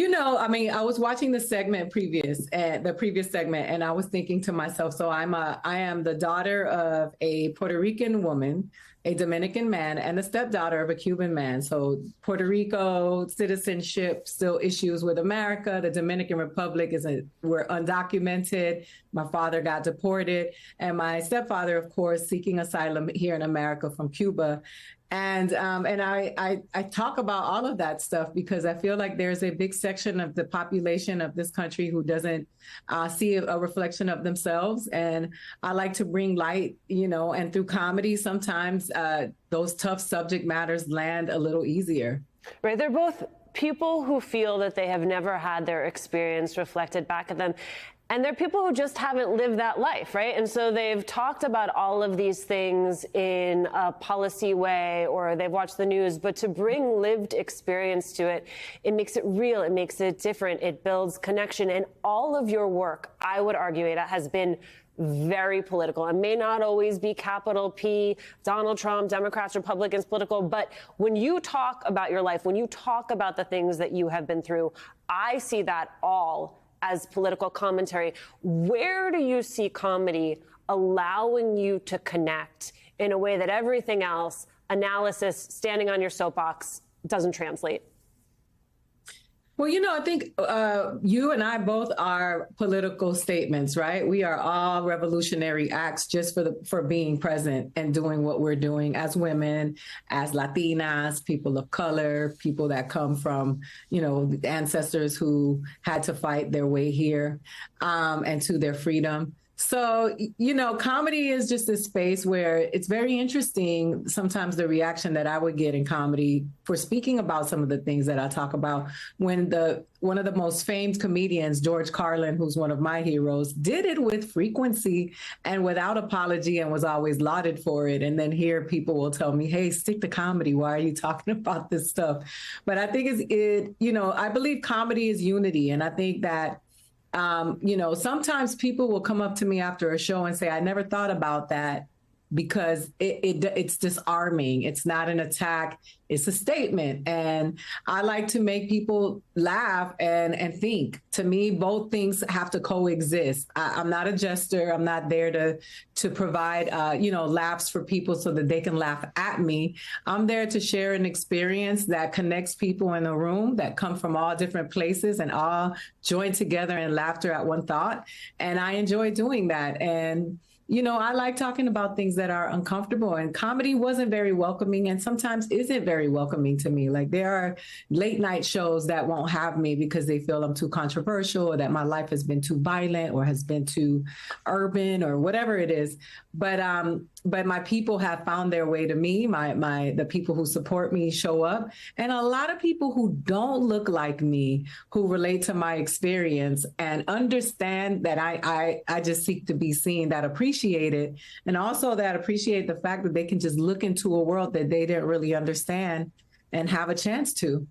I mean, I was watching the previous segment, and I was thinking to myself, so I am the daughter of a Puerto Rican woman, a Dominican man, and the stepdaughter of a Cuban man. So Puerto Rico citizenship still issues with America. The Dominican Republic we're undocumented. My father got deported, and my stepfather, of course, seeking asylum here in America from Cuba. And I talk about all of that stuff because I feel like there's a big section of the population of this country who doesn't see a reflection of themselves. And I like to bring light, and through comedy, sometimes those tough subject matters land a little easier. Right. They're both people who feel that they have never had their experience reflected back at them. And they're people who just haven't lived that life, right? And so they've talked about all of these things in a policy way, or they've watched the news, but to bring lived experience to it, it makes it real, it makes it different, it builds connection. And all of your work, I would argue, Ada, has been very political. It may not always be capital P, Donald Trump, Democrats, Republicans, political, but when you talk about your life, when you talk about the things that you have been through, I see that all as political commentary. Where do you see comedy allowing you to connect in a way that everything else, analysis, standing on your soapbox, doesn't translate? Well, I think you and I both are political statements, right? We are all revolutionary acts just for being present and doing what we're doing as women, as Latinas, people of color, people that come from, ancestors who had to fight their way here and to their freedom. So, comedy is just a space where it's very interesting sometimes the reaction that I would get in comedy for speaking about some of the things that I talk about when one of the most famed comedians, George Carlin, who's one of my heroes, did it with frequency and without apology and was always lauded for it. And then here people will tell me, hey, stick to comedy. Why are you talking about this stuff? But I think I believe comedy is unity. And I think that sometimes people will come up to me after a show and say, I never thought about that, because it's disarming. It's not an attack. It's a statement. And I like to make people laugh and think. To me, both things have to coexist. I'm not a jester. I'm not there to provide, laughs for people so that they can laugh at me. I'm there to share an experience that connects people in the room that come from all different places and all join together in laughter at one thought. And I enjoy doing that. And I like talking about things that are uncomfortable, and comedy wasn't very welcoming and sometimes isn't very welcoming to me. Like there are late night shows that won't have me because they feel I'm too controversial or that my life has been too violent or has been too urban or whatever it is. But my people have found their way to me. The people who support me show up, and a lot of people who don't look like me, who relate to my experience and understand that I just seek to be seen, that appreciate it, and also that appreciate the fact that they can just look into a world that they didn't really understand and have a chance to.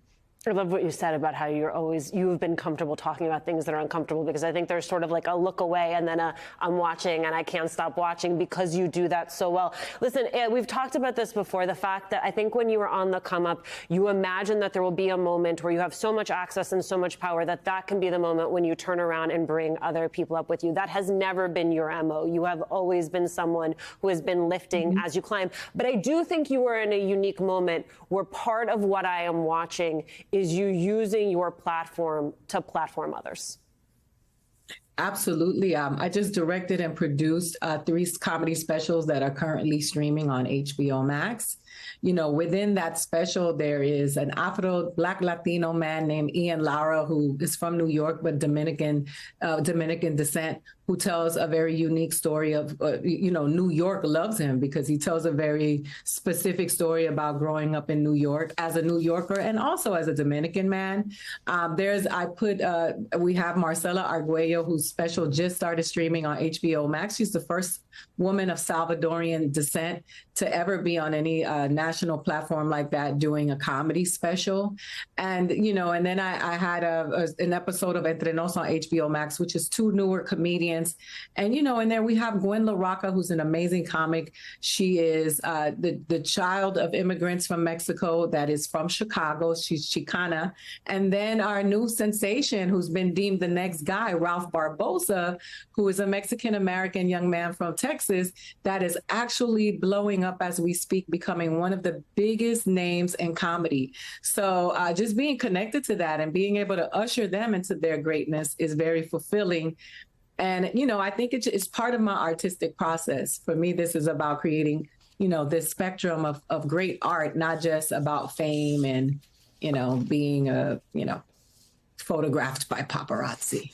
I love what you said about how you've been comfortable talking about things that are uncomfortable, because I think there's sort of like a look away and then I'm watching and I can't stop watching, because you do that so well. Listen, we've talked about this before, the fact that I think when you were on the come up, you imagine that there will be a moment where you have so much access and so much power that can be the moment when you turn around and bring other people up with you. That has never been your MO. You have always been someone who has been lifting as you climb. But I do think you are in a unique moment where part of what I am watching is you using your platform to platform others. Absolutely. I just directed and produced 3 comedy specials that are currently streaming on HBO Max. Within that special, there is an Afro-Black Latino man named Ian Lara, who is from New York, but Dominican descent, who tells a very unique story of, New York loves him because he tells a very specific story about growing up in New York as a New Yorker and also as a Dominican man. We have Marcela Arguello, whose special just started streaming on HBO Max. She's the first woman of Salvadorian descent to ever be on any national platform like that doing a comedy special. And, you know, and then I had an episode of Entre Nos on HBO Max, which is 2 newer comedians. And, you know, and then we have Gwen LaRocca, who's an amazing comic. She is the child of immigrants from Mexico that is from Chicago. She's Chicana. And then our new sensation, who's been deemed the next guy, Ralph Barbosa, who is a Mexican-American young man from Texas that is actually blowing up as we speak, becoming one of the biggest names in comedy. So just being connected to that and being able to usher them into their greatness is very fulfilling. And, you know, I think it's part of my artistic process. For me, this is about creating, you know, this spectrum of great art, not just about fame and, you know, being photographed by paparazzi.